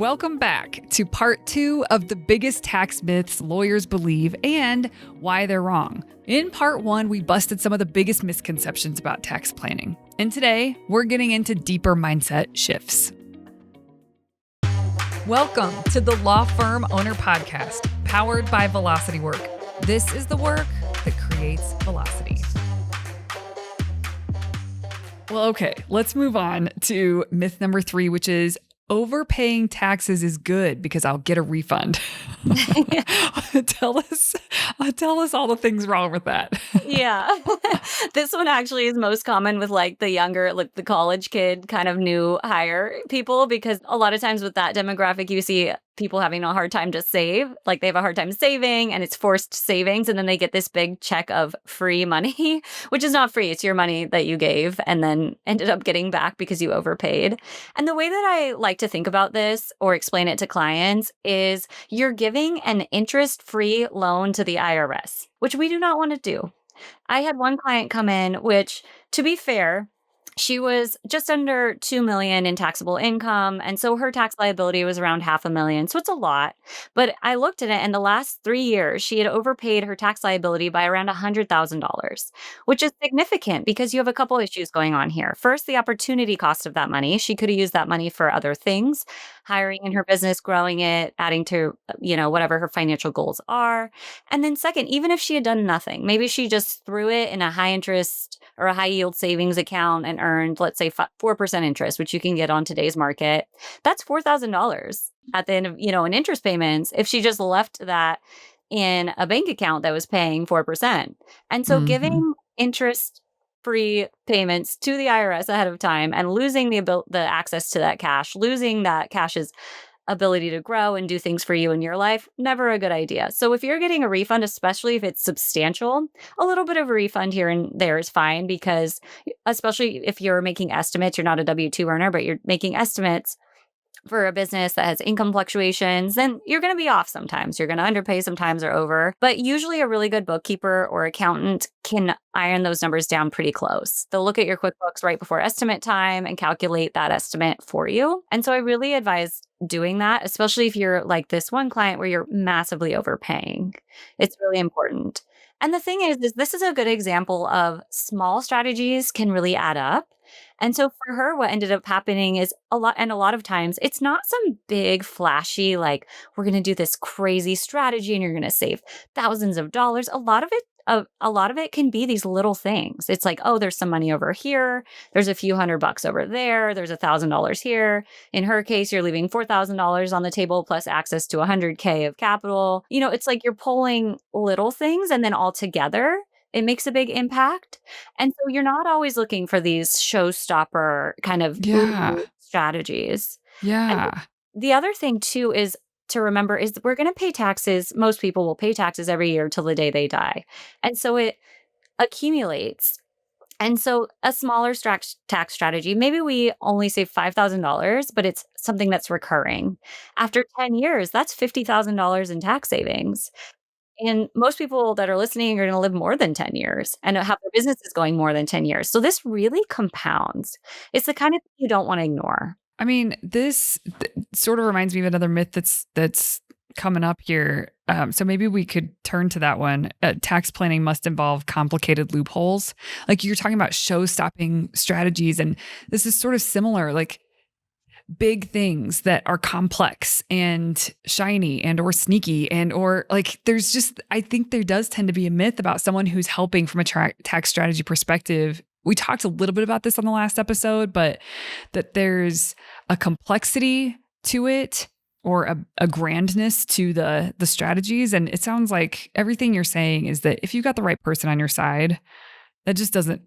Welcome back to part 2 of the biggest tax myths lawyers believe and why they're wrong. In part 1, we busted some of the biggest misconceptions about tax planning. And today, we're getting into deeper mindset shifts. Welcome to the Law Firm Owner Podcast, powered by Velocity Work. This is the work that creates velocity. Well, okay, let's move on to myth number 3, which is overpaying taxes is good because I'll get a refund. Tell us all the things wrong with that. Yeah. This one actually is most common with like the younger, like the college kid kind of new hire people, because a lot of times with that demographic, you see people having a hard time to save. Like they have a hard time saving and it's forced savings. And then they get this big check of free money, which is not free. It's your money that you gave and then ended up getting back because you overpaid. And the way that I like to think about this or explain it to clients is you're giving an interest-free loan to the IRS, which we do not want to do. I had one client come in, which, to be fair, she was just under 2 million in taxable income. And so her tax liability was around $500,000. So it's a lot. But I looked at it and the last 3 years, she had overpaid her tax liability by around $100,000, which is significant because you have a couple issues going on here. First, the opportunity cost of that money. She could have used that money for other things, hiring in her business, growing it, adding to, whatever her financial goals are. And then second, even if she had done nothing, maybe she just threw it in a high interest or a high yield savings account and earned, let's say 4% interest, which you can get on today's market. That's $4,000 at the end of, in interest payments if she just left that in a bank account that was paying 4%. And so giving interest-free payments to the IRS ahead of time and losing the access to that cash, losing that cash's ability to grow and do things for you in your life, never a good idea. So if you're getting a refund, especially if it's substantial, a little bit of a refund here and there is fine, because especially if you're making estimates, you're not a W-2 earner, but you're making estimates for a business that has income fluctuations, then you're going to be off sometimes. You're going to underpay sometimes or over. But usually a really good bookkeeper or accountant can iron those numbers down pretty close. They'll look at your QuickBooks right before estimate time and calculate that estimate for you. And so I really advise doing that, especially if you're like this one client where you're massively overpaying. It's really important. And the thing is this is a good example of small strategies can really add up. And so for her, what ended up happening is a lot of times it's not some big flashy, like we're going to do this crazy strategy and you're going to save thousands of dollars. A lot of it can be these little things. It's like, oh, there's some money over here. There's a few $100 over there. There's $1,000 here. In her case, you're leaving $4,000 on the table plus access to $100K of capital. It's like you're pulling little things and then all together, it makes a big impact. And so you're not always looking for these showstopper kind of strategies. Yeah. And the other thing too is to remember is that we're going to pay taxes. Most people will pay taxes every year till the day they die. And so it accumulates. And so a smaller tax strategy, maybe we only save $5,000, but it's something that's recurring. After 10 years, that's $50,000 in tax savings. And most people that are listening are going to live more than 10 years and have their businesses going more than 10 years. So this really compounds. It's the kind of thing you don't want to ignore. I mean, this sort of reminds me of another myth that's coming up here. So maybe we could turn to that one. Tax planning must involve complicated loopholes. Like you're talking about show-stopping strategies, and this is sort of similar. Like big things that are complex and shiny and or sneaky and or like there's just, I think there does tend to be a myth about someone who's helping from a tax strategy perspective. We talked a little bit about this on the last episode, but that there's a complexity to it or a grandness to the strategies. And it sounds like everything you're saying is that if you got the right person on your side, that just doesn't,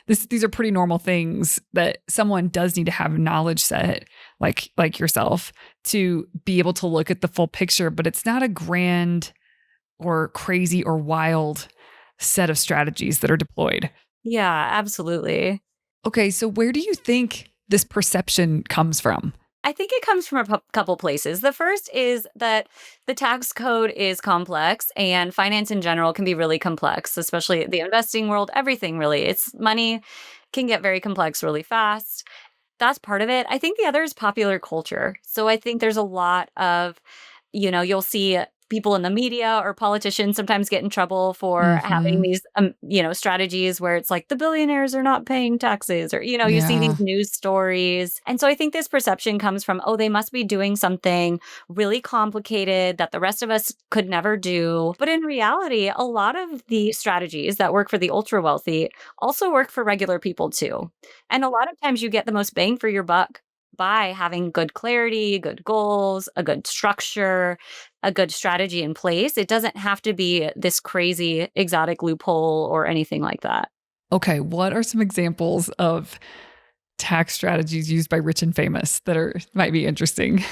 these are pretty normal things that someone does need to have knowledge set like yourself to be able to look at the full picture, but it's not a grand or crazy or wild set of strategies that are deployed. Yeah, absolutely. Okay, so where do you think this perception comes from? I think it comes from a couple places. The first is that the tax code is complex and finance in general can be really complex, especially the investing world, everything really. It's money can get very complex really fast. that's part of it. I think the other is popular culture. So I think there's a lot of, you'll see people in the media or politicians sometimes get in trouble for having Mhm. these, strategies where it's like the billionaires are not paying taxes, or, you see these Yeah. news stories. And so I think this perception comes from, oh, they must be doing something really complicated that the rest of us could never do. But in reality, a lot of the strategies that work for the ultra wealthy also work for regular people too. And a lot of times you get the most bang for your buck by having good clarity, good goals, a good structure, a good strategy in place. It doesn't have to be this crazy exotic loophole or anything like that. Okay, what are some examples of tax strategies used by rich and famous that are might be interesting?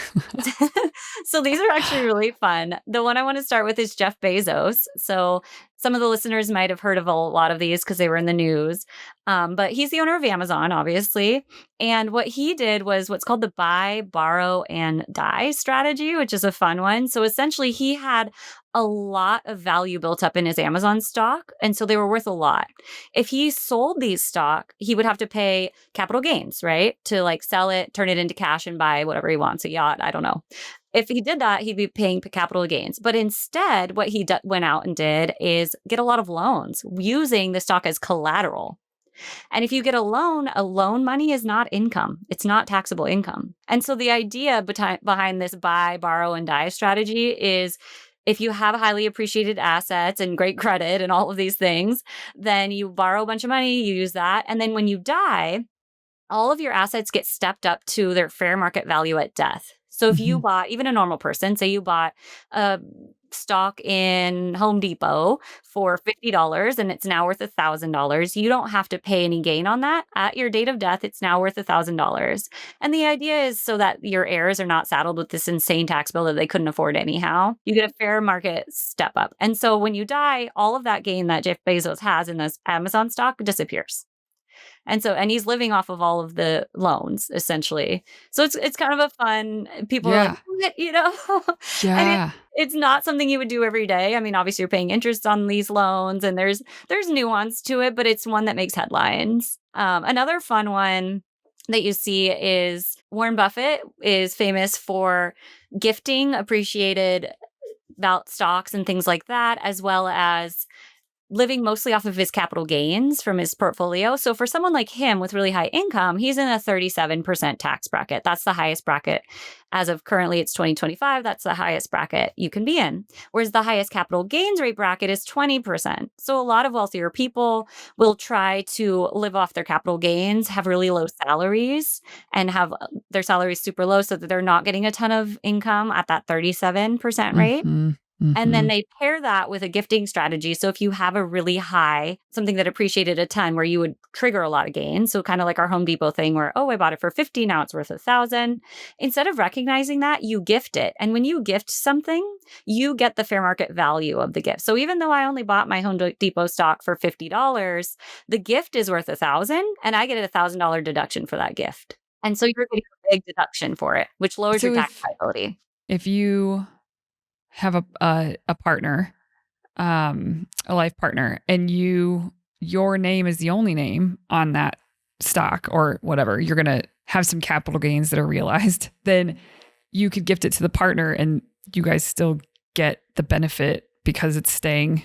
So these are actually really fun. The one I want to start with is Jeff Bezos. So some of the listeners might have heard of a lot of these because they were in the news. But he's the owner of Amazon, obviously. And what he did was what's called the buy, borrow, and die strategy, which is a fun one. So essentially, he had a lot of value built up in his Amazon stock. And so they were worth a lot. If he sold these stock, he would have to pay capital gains, right? To like sell it, turn it into cash, and buy whatever he wants, a yacht. I don't know. If he did that, he'd be paying capital gains. But instead, what he went out and did is get a lot of loans using the stock as collateral. And if you get a loan money is not income. It's not taxable income. And so the idea behind this buy, borrow, and die strategy is if you have highly appreciated assets and great credit and all of these things, then you borrow a bunch of money, you use that. And then when you die, all of your assets get stepped up to their fair market value at death. So if you Mhm. bought, even a normal person, say you bought a stock in Home Depot for $50 and it's now worth $1,000, you don't have to pay any gain on that. At your date of death, it's now worth $1,000. And the idea is so that your heirs are not saddled with this insane tax bill that they couldn't afford anyhow. You get a fair market step up. And so when you die, all of that gain that Jeff Bezos has in this Amazon stock disappears. And he's living off of all of the loans essentially. So it's kind of a fun people are like, Yeah. "What?" And Yeah. it's not something you would do every day. I mean, obviously you're paying interest on these loans and there's nuance to it, but it's one that makes headlines. Another fun one that you see is Warren Buffett is famous for gifting appreciated about stocks and things like that, as well as living mostly off of his capital gains from his portfolio. So for someone like him with really high income, he's in a 37% tax bracket. That's the highest bracket. As of currently, it's 2025. That's the highest bracket you can be in. Whereas the highest capital gains rate bracket is 20%. So a lot of wealthier people will try to live off their capital gains, have really low salaries, and have their salaries super low so that they're not getting a ton of income at that 37% rate. Mhm. And then Mhm. they pair that with a gifting strategy. So if you have a really high, something that appreciated a ton where you would trigger a lot of gains. So kind of like our Home Depot thing where, oh, I bought it for 50, now it's worth 1,000. Instead of recognizing that, you gift it. And when you gift something, you get the fair market value of the gift. So even though I only bought my Home Depot stock for $50, the gift is worth 1,000 and I get a $1,000 deduction for that gift. And so you're getting a big deduction for it, which lowers your So tax liability. if you have a partner, a life partner, and your name is the only name on that stock or whatever, you're gonna have some capital gains that are realized, then you could gift it to the partner and you guys still get the benefit because it's staying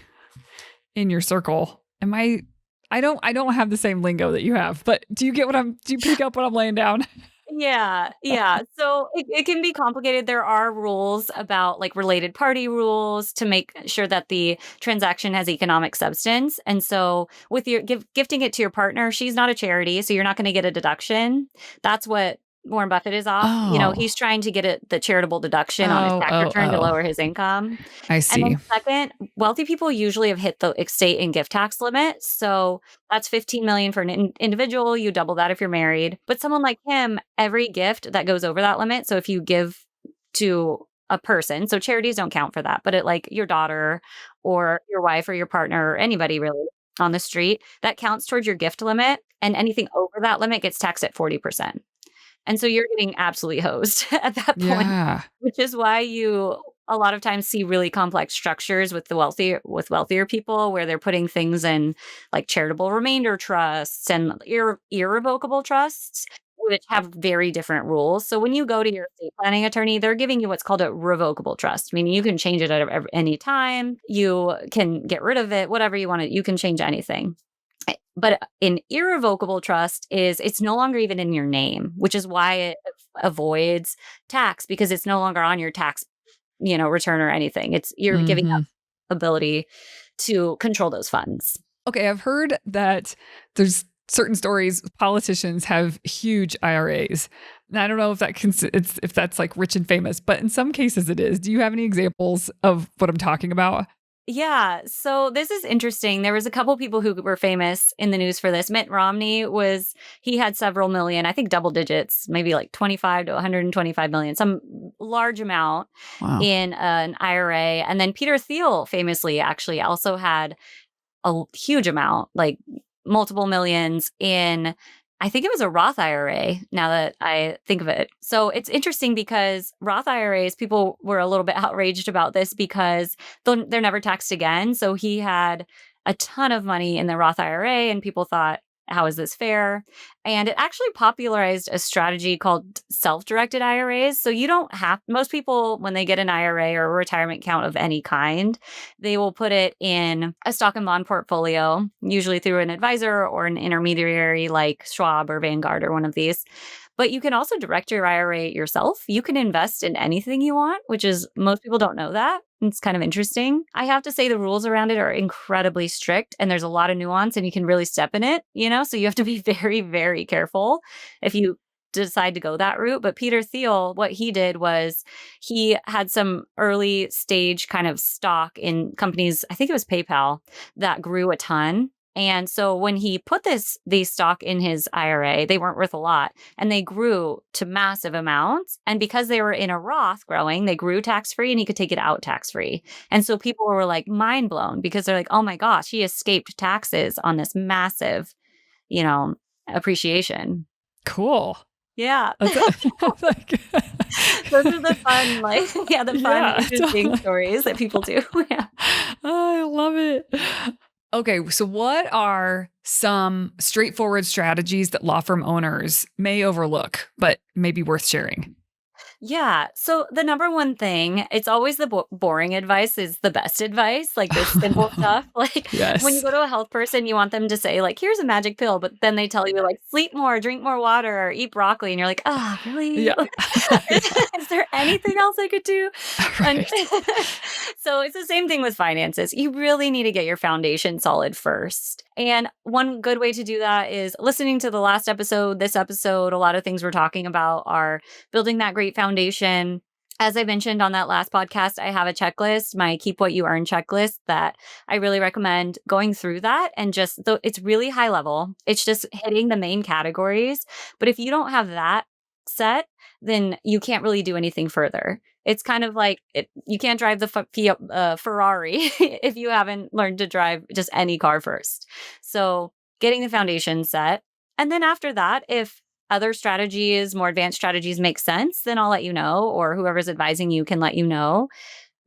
in your circle. I don't have the same lingo that you have, but do you pick up what I'm laying down? Yeah, yeah. So it can be complicated. There are rules about like related party rules to make sure that the transaction has economic substance. And so with your gifting it to your partner, she's not a charity, so you're not going to get a deduction. That's what Warren Buffett is off. Oh. He's trying to get the charitable deduction on his Oh, tax oh, return to oh. lower his income. I And then see. second, wealthy people usually have hit the estate and gift tax limit. So that's 15 million for an individual. You double that if you're married. But someone like him, every gift that goes over that limit. So if you give to a person, so charities don't count for that, but it like your daughter or your wife or your partner or anybody really on the street, that counts towards your gift limit. And anything over that limit gets taxed at 40%. And so you're getting absolutely hosed at that point, Yeah. which is why you a lot of times see really complex structures with wealthier people where they're putting things in like charitable remainder trusts and irrevocable trusts. which have very different rules. So when you go to your estate planning attorney, they're giving you what's called a revocable trust, meaning you can change it at any time. You can get rid of it, whatever you want to, you can change anything. But an irrevocable trust is it's no longer even in your name, which is why it avoids tax because it's no longer on your tax, return or anything. It's you're giving up Mhm. ability to control those funds. Okay, I've heard that there's certain stories politicians have huge IRAs. And I don't know if if that's like rich and famous, but in some cases it is. Do you have any examples of what I'm talking about? Yeah, so this is interesting. There was a couple people who were famous in the news for this. Mitt Romney he had several million, I think double digits, maybe like 25 to 125 million, some large amount Wow. in an IRA. And then Peter Thiel famously actually also had a huge amount, like multiple millions in I think it was a Roth IRA now that I think of it. So it's interesting because Roth IRAs, people were a little bit outraged about this because they're never taxed again. So he had a ton of money in the Roth IRA and people thought, how is this fair? And it actually popularized a strategy called self-directed IRAs. So you don't have most people when they get an IRA or a retirement account of any kind, they will put it in a stock and bond portfolio, usually through an advisor or an intermediary like Schwab or Vanguard or one of these. But you can also direct your IRA yourself. You can invest in anything you want, which is most people don't know that. It's kind of interesting. I have to say the rules around it are incredibly strict and there's a lot of nuance and you can really step in it, so you have to be very, very careful if you decide to go that route. But Peter Thiel, what he did was he had some early stage kind of stock in companies, I think it was PayPal, that grew a ton. And so when he put these stock in his IRA, they weren't worth a lot and they grew to massive amounts. And because they were in a Roth growing, they grew tax free and he could take it out tax free. And so people were like mind blown because they're like, oh my gosh, he escaped taxes on this massive, you know, appreciation. Cool. Yeah. That's like, Those are the fun, like, yeah, the fun, yeah, interesting totally. stories that people do. Yeah. I love it. Okay, so what are some straightforward strategies that law firm owners may overlook, but may be worth sharing? Yeah. So the number one thing, it's always the boring advice is the best advice, like this simple stuff. Like when you Yes. go to a health person, you want them to say, like, here's a magic pill, but then they tell you, like, sleep more, drink more water, or eat broccoli. And you're like, ah, really? Yeah. Yeah. Is there anything else I could do? And Right. so it's the same thing with finances. You really need to get your foundation solid first. And one good way to do that is listening to the last episode, this episode. A lot of things we're talking about are building that great foundation. As I mentioned on that last podcast, I have a checklist, my Keep What You Earn checklist that I really recommend going through that. And just though it's really high level, it's just hitting the main categories. But if you don't have that set, then you can't really do anything further. It's kind of like you can't drive the Ferrari if you haven't learned to drive just any car first. So getting the foundation set. And then after that, if other strategies, more advanced strategies make sense, then I'll let you know, or whoever's advising you can let you know.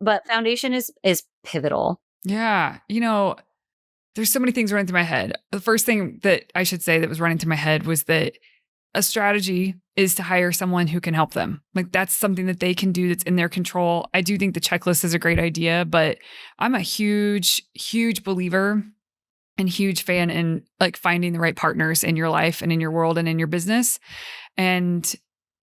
But foundation is pivotal. Yeah. There's so many things running through my head. The first thing that I should say that was running through my head was that a strategy is to hire someone who can help them. Like that's something that they can do that's in their control. I do think the checklist is a great idea, but I'm a huge, huge believer and huge fan in like finding the right partners in your life and in your world and in your business. And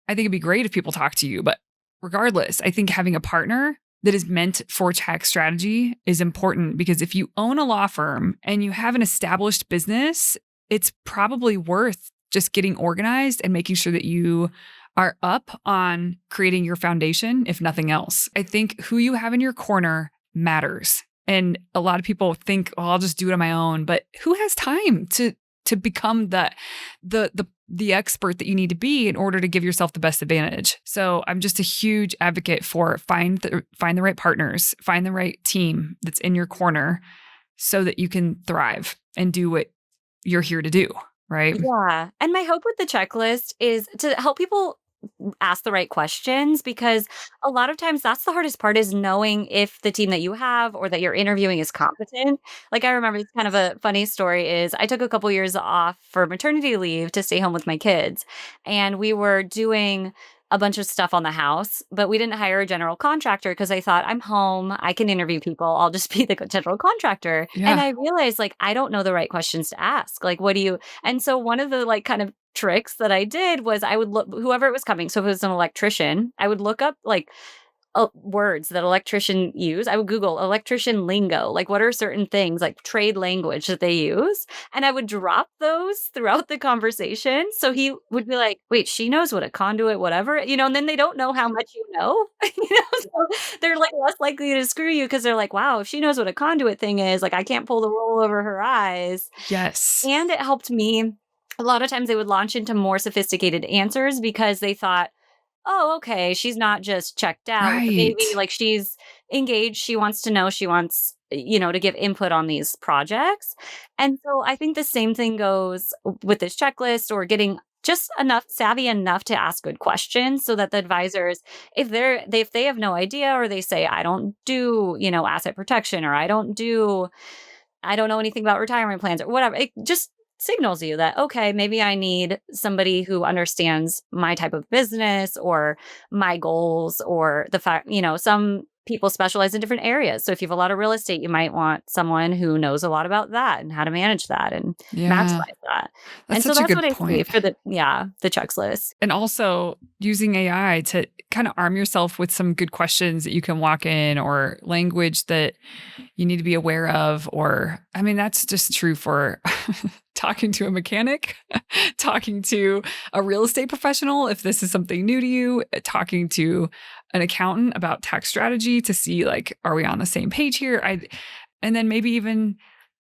I think it'd be great if people talk to you, but regardless, I think having a partner that is meant for tax strategy is important because if you own a law firm and you have an established business, it's probably worth just getting organized and making sure that you are up on creating your foundation, if nothing else. I think who you have in your corner matters. And a lot of people think, oh, I'll just do it on my own. But who has time to become the expert that you need to be in order to give yourself the best advantage? So I'm just a huge advocate for find the right partners, find the right team that's in your corner so that you can thrive and do what you're here to do. Right. Yeah. And my hope with the checklist is to help people ask the right questions, because a lot of times that's the hardest part, is knowing if the team that you have or that you're interviewing is competent. Like, I remember, it's kind of a funny story, is I took a couple years off for maternity leave to stay home with my kids, and we were doing a bunch of stuff on the house, but we didn't hire a general contractor because I thought, I'm home, I can interview people, I'll just be the general contractor. And Yeah. I realized, like, I don't know the right questions to ask. Like, what do you and so one of the, like, kind of tricks that I did was I would look whoever it was coming. So if it was an electrician, I would look up, like, words that electrician use. I would Google electrician lingo, like, what are certain things, like trade language that they use, and I would drop those throughout the conversation, so he would be like, "Wait, she knows what a conduit whatever," and then they don't know how much you know, so they're, like, less likely to screw you because 'cause they're like, "Wow, if she knows what a conduit thing is, like, I can't pull the wool over her eyes." Yes. And it helped me a lot of times they would launch into more sophisticated answers because they thought, "Oh, okay, she's not just checked out with the baby, Right. like, she's engaged, she wants to know, she wants, to give input on these projects." And so I think the same thing goes with this checklist, or getting just enough savvy enough to ask good questions so that the advisors, if they have no idea, or they say, "I don't do, asset protection," or I don't know anything about retirement plans," or whatever. It just signals you that, okay, maybe I need somebody who understands my type of business or my goals, or the fact, some people specialize in different areas. So if you have a lot of real estate, you might want someone who knows a lot about that and how to manage that and Yeah. maximize that. That's And so such a that's what good I see point. for the checklist. And also using AI to kind of arm yourself with some good questions that you can walk in, or language that you need to be aware of. Or, I mean, that's just true for talking to a mechanic, talking to a real estate professional, if this is something new to you, talking to an accountant about tax strategy to see, like, are we on the same page here? And then maybe even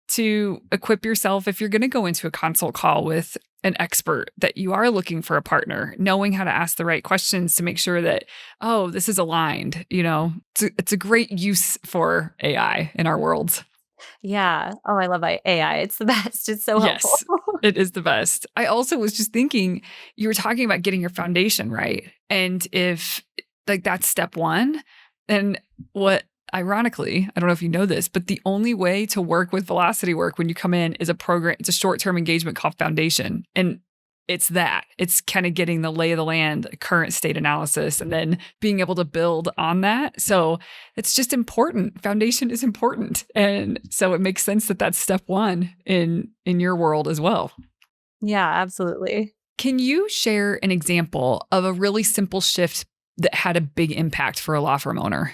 to equip yourself if you're going to go into a consult call with an expert, that you are looking for a partner, knowing how to ask the right questions to make sure that, oh, this is aligned. It's a great use for AI in our world. Yeah. Oh, I love AI. It's the best. It's so helpful. Yes, it is the best. I also was just thinking, you were talking about getting your foundation right. And if, like, that's step one, then what, ironically, I don't know if you know this, but the only way to work with velocity work when you come in is it's a short-term engagement called foundation. And it's kind of getting the lay of the land, current state analysis, and then being able to build on that. So it's just important. Foundation is important. And so it makes sense that that's step one in your world as well. Yeah, absolutely. Can you share an example of a really simple shift that had a big impact for a law firm owner?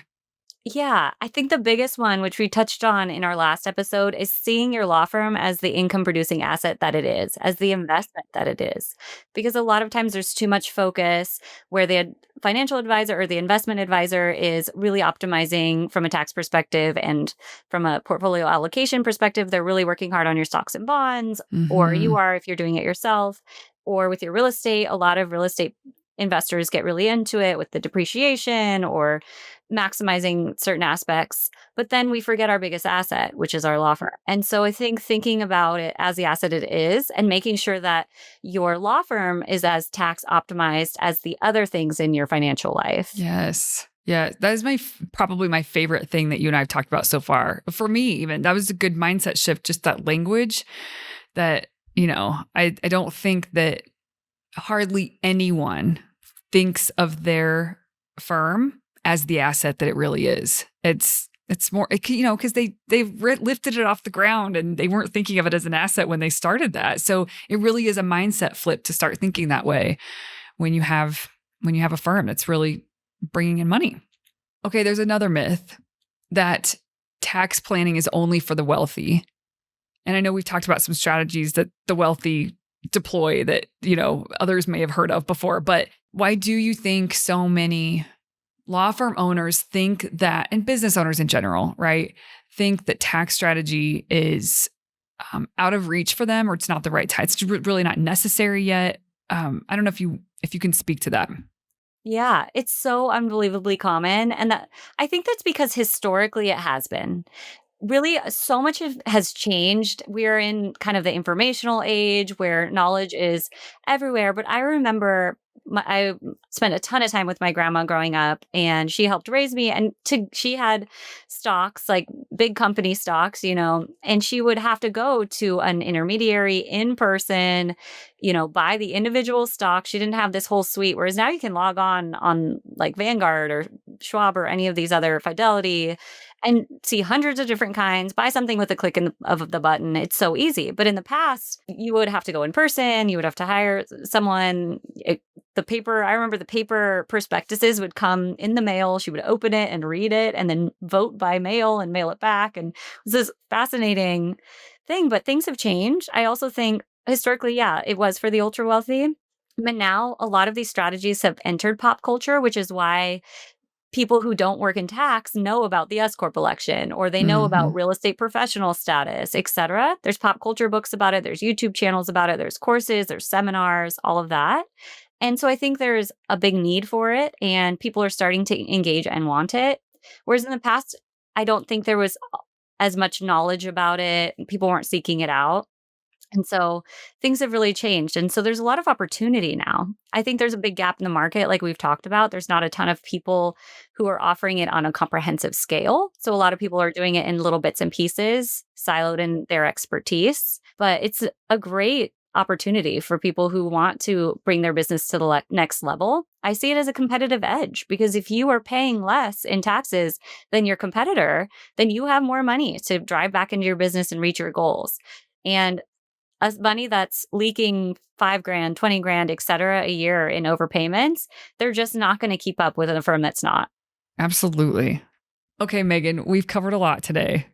Yeah, I think the biggest one, which we touched on in our last episode, is seeing your law firm as the income producing asset that it is, as the investment that it is. Because a lot of times there's too much focus where the financial advisor or the investment advisor is really optimizing from a tax perspective, and from a portfolio allocation perspective, they're really working hard on your stocks and bonds, or you Mhm. are if you're doing it yourself. Or with your real estate, a lot of real estate investors get really into it with the depreciation or maximizing certain aspects, but then we forget our biggest asset, which is our law firm. And so I think thinking about it as the asset it is, and making sure that your law firm is as tax optimized as the other things in your financial life. Yes. Yeah, that is probably my favorite thing that you and I have talked about so far. For me, even that was a good mindset shift. Just that language that I don't think that hardly anyone thinks of their firm as the asset that it really is. It's more, because they've lifted it off the ground and they weren't thinking of it as an asset when they started that. So it really is a mindset flip to start thinking that way when you have a firm that's really bringing in money. Okay, there's another myth that tax planning is only for the wealthy. And I know we've talked about some strategies that the wealthy deploy that, others may have heard of before, but why do you think so many law firm owners think that, and business owners in general, right, think that tax strategy is out of reach for them, or it's not the right time? It's really not necessary yet. I don't know if you can speak to that. Yeah, it's so unbelievably common. And that I think that's because historically it has been. Really, so much has changed. We're in kind of the informational age where knowledge is everywhere. But I remember I spent a ton of time with my grandma growing up, and she helped raise me. And she had stocks, like big company stocks, and she would have to go to an intermediary in person, buy the individual stock. She didn't have this whole suite. Whereas now you can log on like Vanguard or Schwab or any of these other Fidelity and see hundreds of different kinds, buy something with a click of the button. It's so easy. But in the past, you would have to go in person. You would have to hire someone. I remember the paper prospectuses would come in the mail. She would open it and read it and then vote by mail and mail it back. And it was this fascinating thing, but things have changed. I also think historically, yeah, it was for the ultra wealthy. But now a lot of these strategies have entered pop culture, which is why people who don't work in tax know about the S Corp election, or they know Hmm. about real estate professional status, etc. There's pop culture books about it. There's YouTube channels about it. There's courses, there's seminars, all of that. And so I think there's a big need for it, and people are starting to engage and want it. Whereas in the past, I don't think there was as much knowledge about it. People weren't seeking it out. And so things have really changed. And so there's a lot of opportunity now. I think there's a big gap in the market, like we've talked about. There's not a ton of people who are offering it on a comprehensive scale. So a lot of people are doing it in little bits and pieces, siloed in their expertise. But it's a great opportunity for people who want to bring their business to the next level. I see it as a competitive edge because if you are paying less in taxes than your competitor, then you have more money to drive back into your business and reach your goals. And money that's leaking 5 grand, 20 grand, et cetera, a year in overpayments, they're just not going to keep up with a firm that's not. Absolutely. Okay, Megan, we've covered a lot today.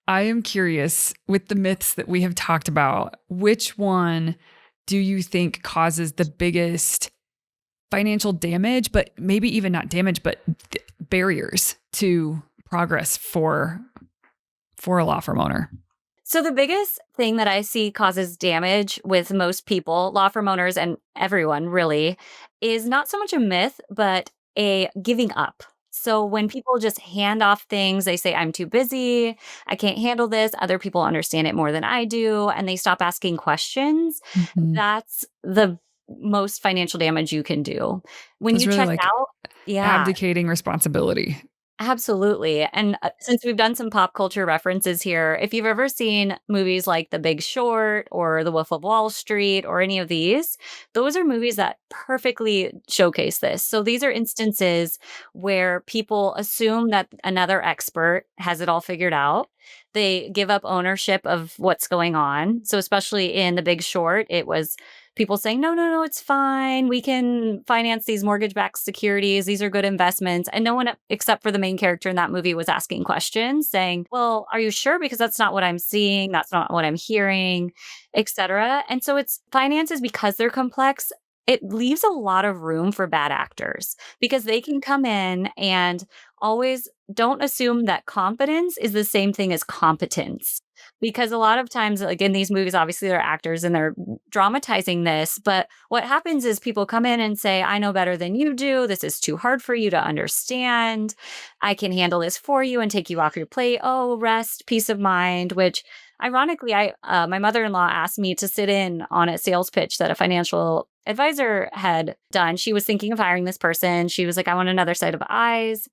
I am curious, with the myths that we have talked about, which one do you think causes the biggest financial damage, but maybe even not damage, but barriers to progress for a law firm owner? So the biggest thing that I see causes damage with most people, law firm owners and everyone really, is not so much a myth, but a giving up. So when people just hand off things, they say, I'm too busy, I can't handle this, other people understand it more than I do, and they stop asking questions. Mhm. That's the most financial damage you can do. When It's you really check like out, yeah. abdicating responsibility. Absolutely. And since we've done some pop culture references here, if you've ever seen movies like The Big Short or The Wolf of Wall Street or any of these, those are movies that perfectly showcase this. So these are instances where people assume that another expert has it all figured out. They give up ownership of what's going on. So, especially in The Big Short, it was people saying, no, no, no, it's fine. We can finance these mortgage backed securities. These are good investments. And no one except for the main character in that movie was asking questions saying, well, are you sure? Because that's not what I'm seeing. That's not what I'm hearing, etc. And so it's finances because they're complex. It leaves a lot of room for bad actors because they can come in and always don't assume that competence is the same thing as competence. Because a lot of times, like in these movies, obviously they're actors and they're dramatizing this. But what happens is people come in and say, I know better than you do. This is too hard for you to understand. I can handle this for you and take you off your plate. Oh, rest, peace of mind, which ironically, my mother-in-law asked me to sit in on a sales pitch that a financial advisor had done. She was thinking of hiring this person. She was like, I want another set of eyes.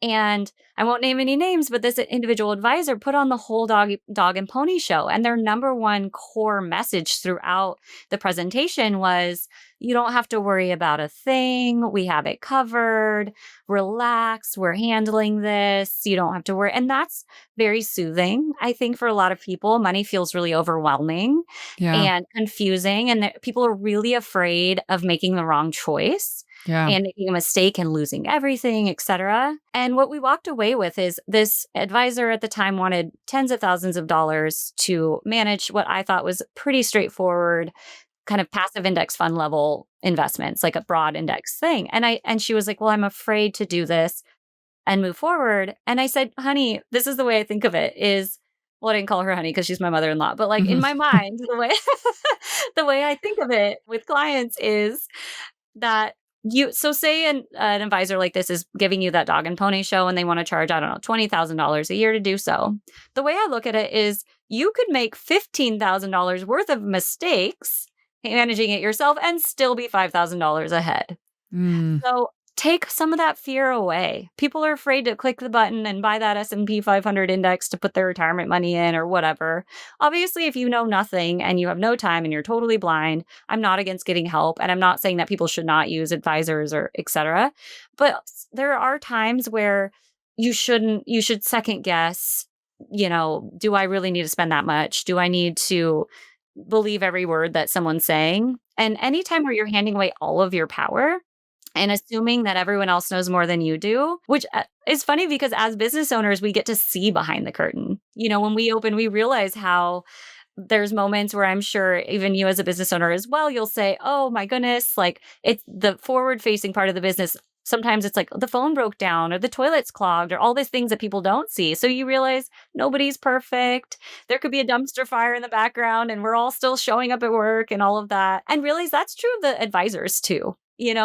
And I won't name any names, but this individual advisor put on the whole dog and pony show. And their number one core message throughout the presentation was, you don't have to worry about a thing. We have it covered. Relax. We're handling this. You don't have to worry. And that's very soothing. I think for a lot of people, money feels really overwhelming Yeah. and confusing. And people are really afraid of making the wrong choice Yeah. and making a mistake and losing everything, et cetera. And what we walked away with is this advisor at the time wanted tens of thousands of dollars to manage what I thought was pretty straightforward kind of passive index fund level investments, like a broad index thing. And she was like, "Well, I'm afraid to do this and move forward." And I said, "Honey, this is the way I think of it is." Well, I didn't call her honey because she's my mother-in-law, but like in Mhm. my mind, the way the way I think of it with clients is that say an advisor like this is giving you that dog and pony show and they want to charge, I don't know, $20,000 a year to do so. The way I look at it is you could make $15,000 worth of mistakes managing it yourself and still be $5,000 ahead. Mm. So take some of that fear away. People are afraid to click the button and buy that S&P 500 index to put their retirement money in or whatever. Obviously, if you know nothing and you have no time and you're totally blind, I'm not against getting help, and I'm not saying that people should not use advisors or etc. But there are times where you should second guess, do I really need to spend that much? Do I need to believe every word that someone's saying? And anytime where you're handing away all of your power, and assuming that everyone else knows more than you do, which is funny because as business owners, we get to see behind the curtain. When we open, we realize how there's moments where I'm sure even you as a business owner as well, you'll say, "Oh my goodness," like it's the forward facing part of the business. Sometimes it's like the phone broke down or the toilet's clogged or all these things that people don't see. So you realize nobody's perfect. There could be a dumpster fire in the background and we're all still showing up at work and all of that. And realize that's true of the advisors too.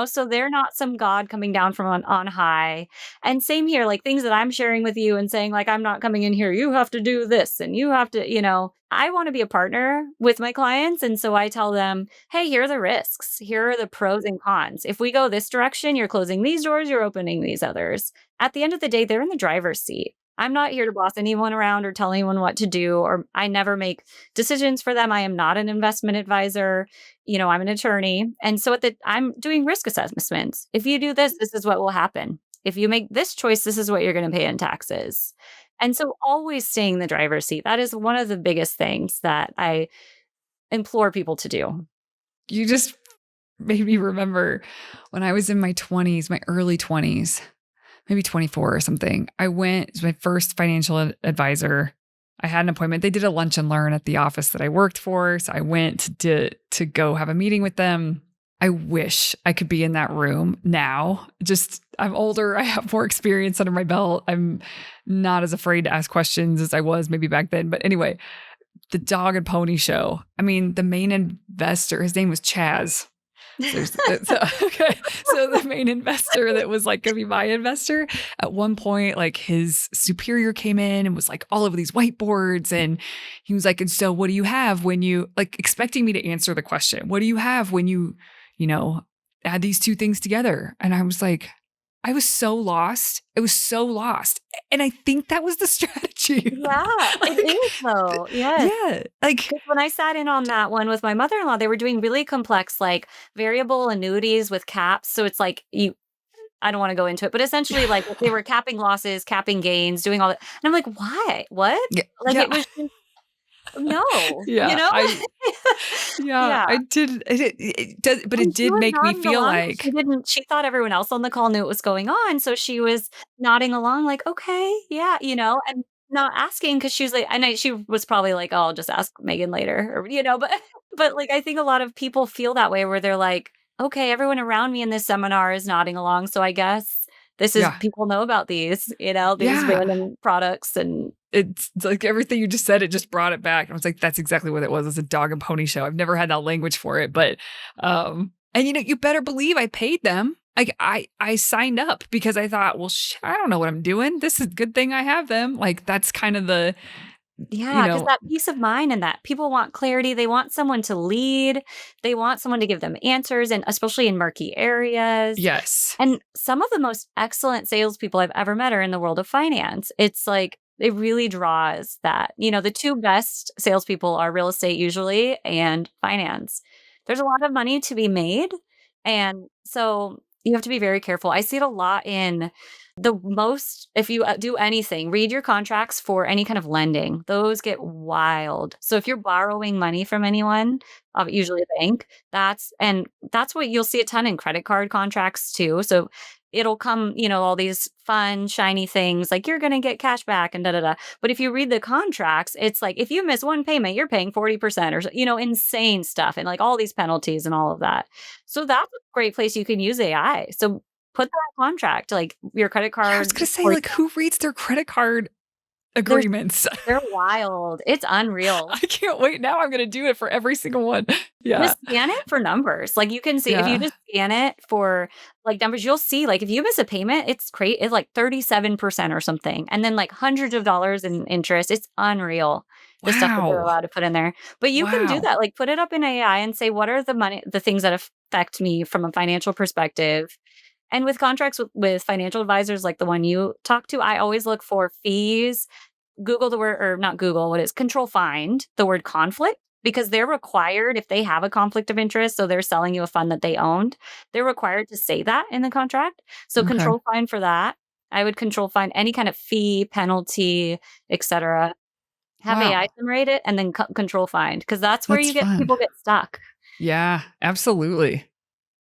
So they're not some God coming down from on high. And same here, like things that I'm sharing with you and saying, like, I'm not coming in here, you have to do this and you have to, I want to be a partner with my clients. And so I tell them, hey, here are the risks. Here are the pros and cons. If we go this direction, you're closing these doors, you're opening these others. At the end of the day, they're in the driver's seat. I'm not here to boss anyone around or tell anyone what to do, or I never make decisions for them. I am not an investment advisor. I'm an attorney. And so I'm doing risk assessments. If you do this, this is what will happen. If you make this choice, this is what you're going to pay in taxes. And so always staying in the driver's seat. That is one of the biggest things that I implore people to do. You just made me remember when I was in my 20s, my early 20s, maybe 24 or something. I went to my first financial advisor. I had an appointment. They did a lunch and learn at the office that I worked for. So I went to go have a meeting with them. I wish I could be in that room now. I'm older. I have more experience under my belt. I'm not as afraid to ask questions as I was maybe back then. But anyway, the dog and pony show. I mean, the main investor, his name was Chaz. So the main investor that was like going to be my investor, at one point, like his superior came in and was like all over these whiteboards. And he was like, and so what do you have when you, like, expecting me to answer the question? What do you have when you add these two things together? And I was like, I was so lost. It was so lost. And I think that was the strategy. Yeah, it is though. Yes. Yeah. Like when I sat in on that one with my mother-in-law, they were doing really complex, like variable annuities with caps. So it's like I don't want to go into it, but essentially like they were capping losses, capping gains, doing all that. And I'm like, why? What? Yeah, Like yeah. it was just, no, Yeah, I did. It does, but it did make me feel like she thought everyone else on the call knew what was going on. So she was nodding along like, okay, yeah, and not asking because she was like, she was probably like, oh, I'll just ask Megan later or, but like, I think a lot of people feel that way where they're like, okay, everyone around me in this seminar is nodding along. So I guess this is, people know about these random products. And it's like everything you just said, it just brought it back. I was like, that's exactly what it was. It's a dog and pony show. I've never had that language for it, but, and you better believe I paid them. Like I signed up because I thought, well, I don't know what I'm doing. This is a good thing I have them. Like that's kind of the, because that peace of mind and that people want clarity. They want someone to lead. They want someone to give them answers, and especially in murky areas. Yes. And some of the most excellent salespeople I've ever met are in the world of finance. It's like, it really draws that. The two best salespeople are real estate usually and finance. There's a lot of money to be made. And so you have to be very careful. I see it a lot in if you do anything, read your contracts for any kind of lending. Those get wild. So if you're borrowing money from anyone, usually a bank, that's what you'll see a ton in credit card contracts too. So it'll come, all these fun, shiny things like you're going to get cash back and da da da. But if you read the contracts, it's like if you miss one payment, you're paying 40% or, insane stuff and like all these penalties and all of that. So that's a great place you can use AI. So put that contract, like your credit card. I was going to say, like, who reads their credit card agreements? They're wild. It's unreal. I can't wait. Now I'm going to do it for every single one. Yeah. Just scan it for numbers. Like you can see if you just scan it for like numbers, you'll see like if you miss a payment, it's like 37% or something. And then like hundreds of dollars in interest. It's unreal. the stuff that they're Wow. allowed to put in there. But you can do Wow. that, like, put it up in AI and say, "What are the things that affect me from a financial perspective?" And with contracts with financial advisors like the one you talk to, I always look for fees. Google the word, or not Google, what is control find the word conflict, because they're required if they have a conflict of interest, so they're selling you a fund that they owned, they're required to say that in the contract. So Okay. control find for that. I would control find any kind of fee, penalty, etc. Have AI Wow. generate it and then control find, because that's where That's you get fun. people get stuck. Yeah, absolutely.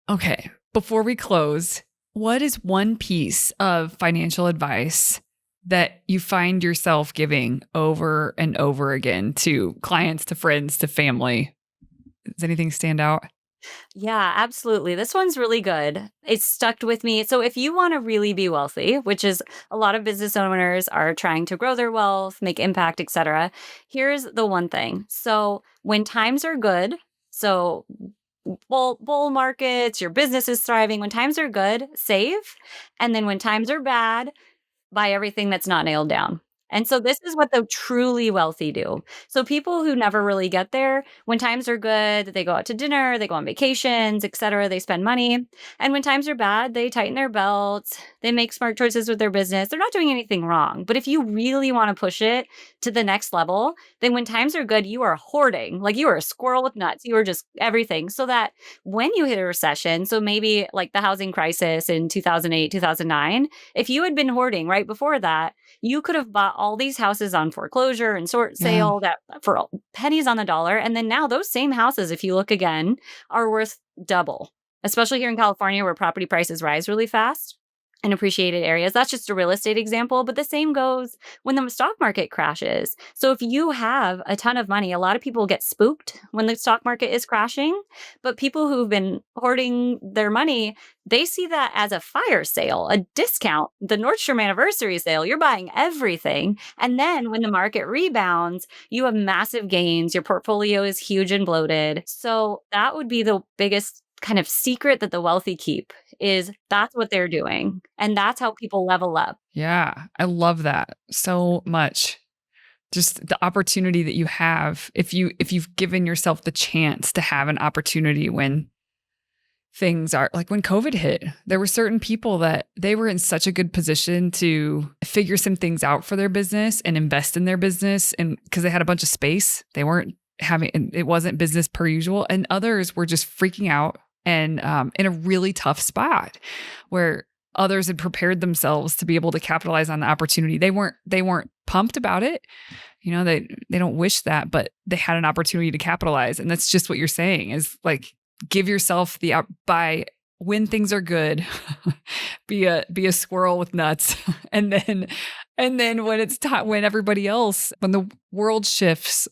Okay. Before we close, what is one piece of financial advice that you find yourself giving over and over again to clients, to friends, to family? Does anything stand out? Yeah, absolutely. This one's really good. It's stuck with me. So, if you want to really be wealthy, which is a lot of business owners are trying to grow their wealth, make impact, etc., here's the one thing. So, when times are good, so bull markets, your business is thriving. When times are good, save, and then when times are bad, buy everything that's not nailed down. And so this is what the truly wealthy do. So people who never really get there, when times are good, they go out to dinner, they go on vacations, etc., they spend money. And when times are bad, they tighten their belts, they make smart choices with their business. They're not doing anything wrong. But if you really want to push it to the next level, then when times are good, you are hoarding. Like you are a squirrel with nuts. You are just everything. So that when you hit a recession, so maybe like the housing crisis in 2008, 2009, if you had been hoarding right before that, you could have bought all these houses on foreclosure and short Yeah. sale that for pennies on the dollar. And then now those same houses, if you look again, are worth double, especially here in California where property prices rise really fast in appreciated areas. That's just a real estate example, but the same goes when the stock market crashes. So if you have a ton of money, a lot of people get spooked when the stock market is crashing, but people who've been hoarding their money, they see that as a fire sale, a discount, the Nordstrom anniversary sale. You're buying everything. And then when the market rebounds, you have massive gains. Your portfolio is huge and bloated. So that would be the biggest kind of secret that the wealthy keep, is that's what they're doing. And that's how people level up. Yeah. I love that so much. Just the opportunity that you have if you've given yourself the chance to have an opportunity when things are like when COVID hit, there were certain people that they were in such a good position to figure some things out for their business and invest in their business. And because they had a bunch of space, they weren't it wasn't business per usual. And others were just freaking out and in a really tough spot where others had prepared themselves to be able to capitalize on the opportunity. They weren't pumped about it. They don't wish that, but they had an opportunity to capitalize. And that's just what you're saying is like, give yourself by when things are good, be a squirrel with nuts. And then when it's time, when everybody else, when the world shifts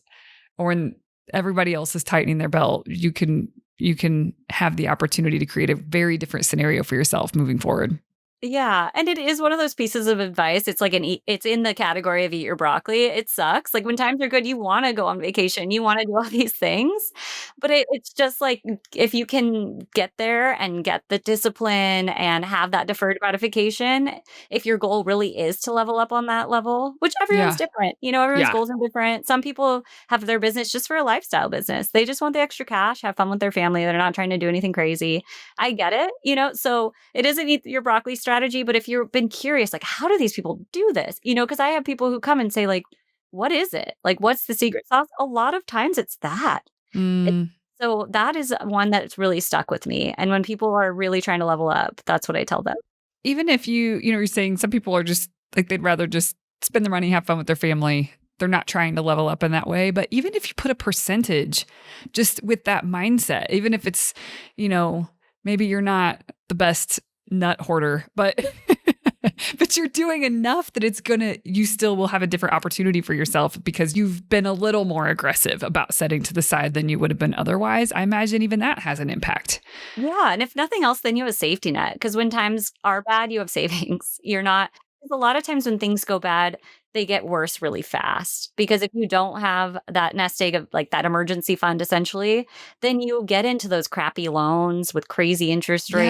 or when everybody else is tightening their belt, you can have the opportunity to create a very different scenario for yourself moving forward. Yeah, and it is one of those pieces of advice. It's like it's in the category of eat your broccoli. It sucks. Like when times are good, you want to go on vacation, you want to do all these things, but it's just like if you can get there and get the discipline and have that deferred gratification, if your goal really is to level up on that level, which everyone's Yeah. different, everyone's Yeah. goals are different. Some people have their business just for a lifestyle business. They just want the extra cash, have fun with their family. They're not trying to do anything crazy. I get it. So it isn't eat your broccoli strategy, but if you've been curious, like, how do these people do this? Because I have people who come and say, like, what is it? Like, what's the secret sauce? A lot of times it's that. It, Mm, so that is one that's really stuck with me. And when people are really trying to level up, that's what I tell them. even if you're saying some people are just like they'd rather just spend their money, have fun with their family. They're not trying to level up in that way. But even if you put a percentage just with that mindset, even if it's, maybe you're not the best nut hoarder, but but you're doing enough that you still will have a different opportunity for yourself because you've been a little more aggressive about setting to the side than you would have been otherwise. I imagine even that has an impact. Yeah. And if nothing else, then you have a safety net because when times are bad, you have savings. You're not. a lot of times when things go bad, they get worse really fast. Because if you don't have that nest egg of like that emergency fund, essentially, then you get into those crappy loans with crazy interest rates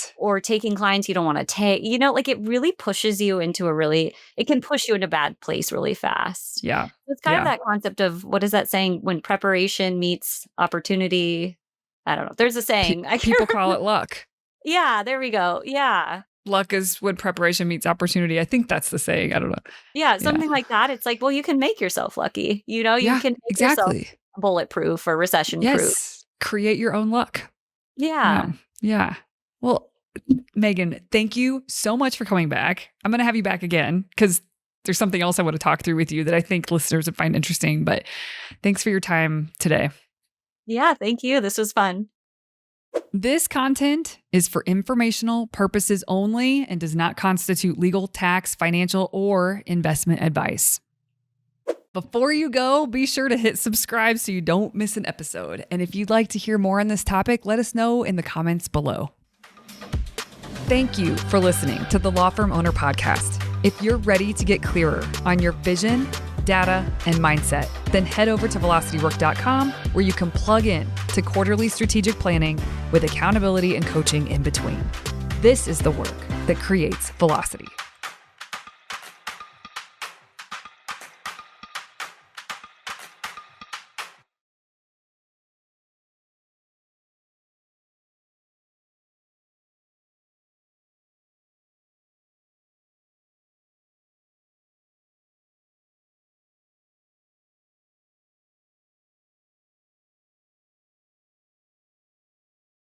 Yes. or taking clients you don't want to take. Like it really pushes you into it can push you into a bad place really fast. Yeah. It's kind of Yeah. that concept of what is that saying? When preparation meets opportunity. I don't know. There's a saying. I can't People remember. call it luck. Yeah, there we go. Yeah. Luck is when preparation meets opportunity. I think that's the saying. I don't know. Yeah, Yeah. something like that. It's like, well, you can make yourself lucky. You Yeah, can make yourself exactly. bulletproof or recession proof. Yes. Create your own luck. Yeah. Yeah. Well, Megan, thank you so much for coming back. I'm going to have you back again because there's something else I want to talk through with you that I think listeners would find interesting. But thanks for your time today. Yeah, thank you. This was fun. This content is for informational purposes only and does not constitute legal, tax, financial, or investment advice. Before you go, be sure to hit subscribe so you don't miss an episode. And if you'd like to hear more on this topic, let us know in the comments below. Thank you for listening to the Law Firm Owner Podcast. If you're ready to get clearer on your vision, data, and mindset, then head over to velocitywork.com where you can plug in to quarterly strategic planning with accountability and coaching in between. This is the work that creates velocity.